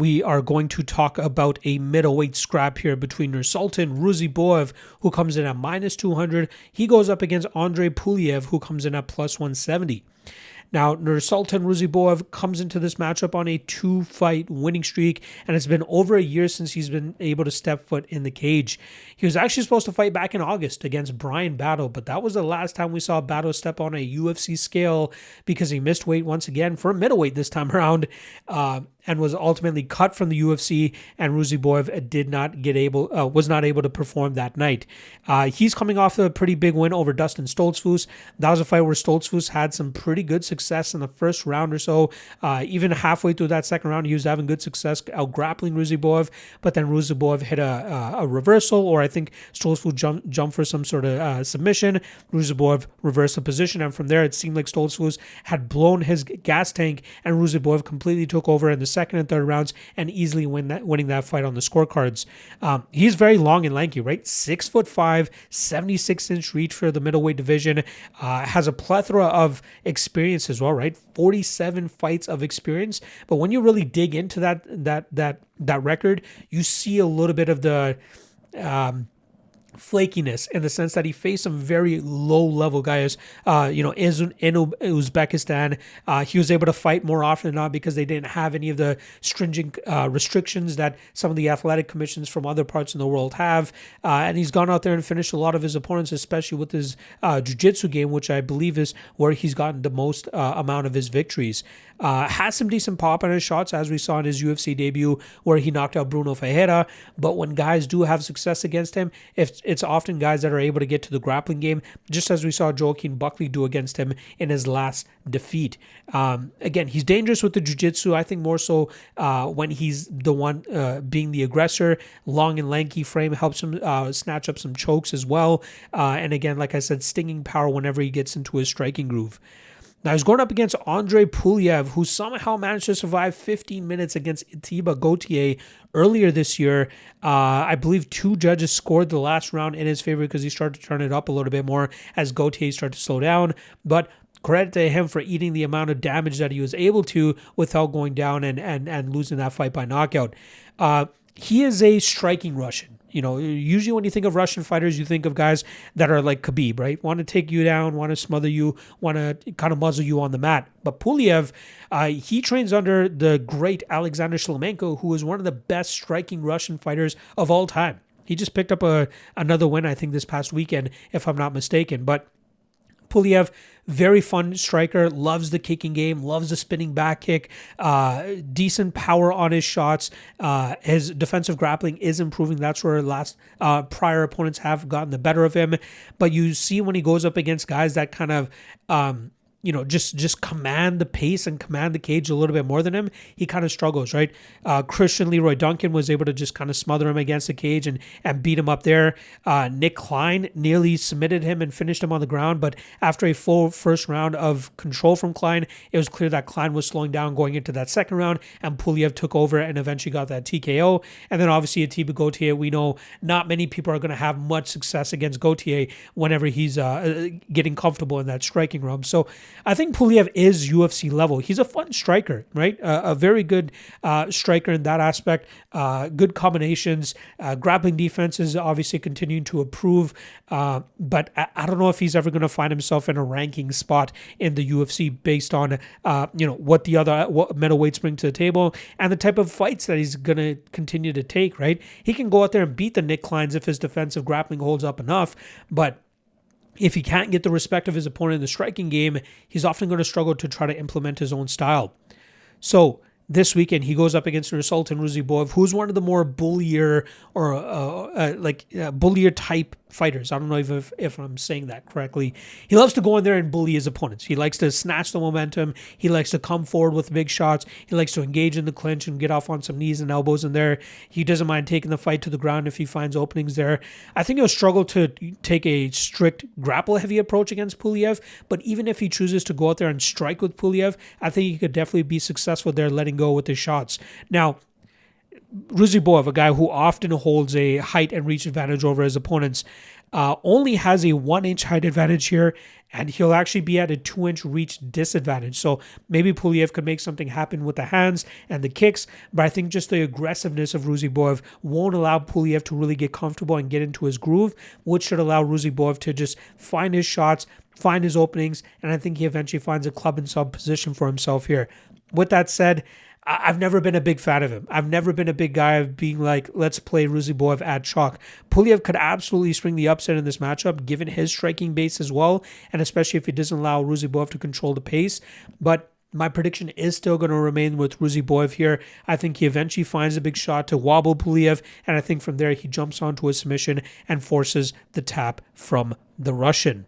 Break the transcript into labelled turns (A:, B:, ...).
A: we are going to talk about a middleweight scrap here between Nursultan Ruziboev, who comes in at minus 200. He goes up against Andre Pulyaev, who comes in at plus 170. Now, Nursultan Ruziboev comes into this matchup on a 2-fight winning streak, and it's been over a year since he's been able to step foot in the cage. He was actually supposed to fight back in August against Brian Battle, but that was the last time we saw Battle step on a UFC scale because he missed weight once again for middleweight this time around, and was ultimately cut from the UFC, and Ruziboev was not able to perform that night. He's coming off a pretty big win over Dustin Stoltzfus. That was a fight where Stoltzfus had some pretty good success in the first round or so. Even halfway through that second round, he was having good success out grappling Ruziboev, but then Ruziboev hit a reversal, or I think Stoltzfus jumped for some sort of submission. Ruziboev reversed the position, and from there it seemed like Stoltzfus had blown his gas tank, and Ruziboev completely took over in the second and third rounds and easily winning that fight on the scorecards. He's very long and lanky, right? 6'5", 76-inch reach for the middleweight division. Has a plethora of experience as well, right? 47 fights of experience. But when you really dig into that record, you see a little bit of the flakiness in the sense that he faced some very low-level guys, in Uzbekistan. He was able to fight more often than not because they didn't have any of the stringent restrictions that some of the athletic commissions from other parts of the world have. And he's gone out there and finished a lot of his opponents, especially with his jiu-jitsu game, which I believe is where he's gotten the most amount of his victories. Has some decent pop on his shots, as we saw in his UFC debut, where he knocked out Bruno Ferreira. But when guys do have success against him, it's often guys that are able to get to the grappling game, just as we saw Joaquin Buckley do against him in his last defeat. Again, he's dangerous with the jiu-jitsu. I think more so when he's the one being the aggressor. Long and lanky frame helps him snatch up some chokes as well. And again, like I said, stinging power whenever he gets into his striking groove. Now, he's going up against Andre Pulyaev, who somehow managed to survive 15 minutes against Atiba Gauthier earlier this year. I believe 2 judges scored the last round in his favor because he started to turn it up a little bit more as Gauthier started to slow down. But credit to him for eating the amount of damage that he was able to without going down and losing that fight by knockout. He is a striking Russian. Usually when you think of Russian fighters, you think of guys that are like Khabib, right? Want to take you down, want to smother you, want to kind of muzzle you on the mat. But Pulyaev, he trains under the great Alexander Shlemenko, who is one of the best striking Russian fighters of all time. He just picked up another win, I think, this past weekend, if I'm not mistaken. But Pulyaev, very fun striker, loves the kicking game, loves the spinning back kick, decent power on his shots. His defensive grappling is improving. That's where prior opponents have gotten the better of him. But you see when he goes up against guys that kind of just command the pace and command the cage a little bit more than him, he kind of struggles, right? Christian Leroy Duncan was able to just kind of smother him against the cage and beat him up there. Nick Klein nearly submitted him and finished him on the ground, but after a full first round of control from Klein, it was clear that Klein was slowing down going into that second round, and Pulyaev took over and eventually got that TKO. And then obviously Atiba Gauthier, we know not many people are going to have much success against Gauthier whenever he's getting comfortable in that striking realm. So I think Pulyaev is UFC level. He's a fun striker, right? A very good striker in that aspect. Good combinations. Grappling defense is obviously continuing to improve. But I don't know if he's ever going to find himself in a ranking spot in the UFC based on what middleweights bring to the table and the type of fights that he's going to continue to take, right? He can go out there and beat the Nick Kleins if his defensive grappling holds up enough, but if he can't get the respect of his opponent in the striking game, he's often going to struggle to try to implement his own style. So this weekend, he goes up against Nursultan Ruziboev, who's one of the more bullier or bullier type fighters. I don't know if I'm saying that correctly. He loves to go in there and bully his opponents. He likes to snatch the momentum. He likes to come forward with big shots. He likes to engage in the clinch and get off on some knees and elbows in there. He doesn't mind taking the fight to the ground if he finds openings there. I think he'll struggle to take a strict grapple-heavy approach against Pulyaev, but even if he chooses to go out there and strike with Pulyaev, I think he could definitely be successful there letting go with his shots. Now, Ruziboev, a guy who often holds a height and reach advantage over his opponents, only has a 1-inch height advantage here, and he'll actually be at a 2-inch reach disadvantage. So maybe Pulyaev could make something happen with the hands and the kicks, but I think just the aggressiveness of Ruziboev won't allow Pulyaev to really get comfortable and get into his groove, which should allow Ruziboev to just find his shots, find his openings, and I think he eventually finds a club and sub position for himself here. With that said, I've never been a big fan of him. I've never been a big guy of being like, let's play Ruziboev at chalk. Pulyaev could absolutely swing the upset in this matchup, given his striking base as well, and especially if he doesn't allow Ruziboev to control the pace. But my prediction is still going to remain with Ruziboev here. I think he eventually finds a big shot to wobble Pulyaev, and I think from there he jumps onto a submission and forces the tap from the Russian.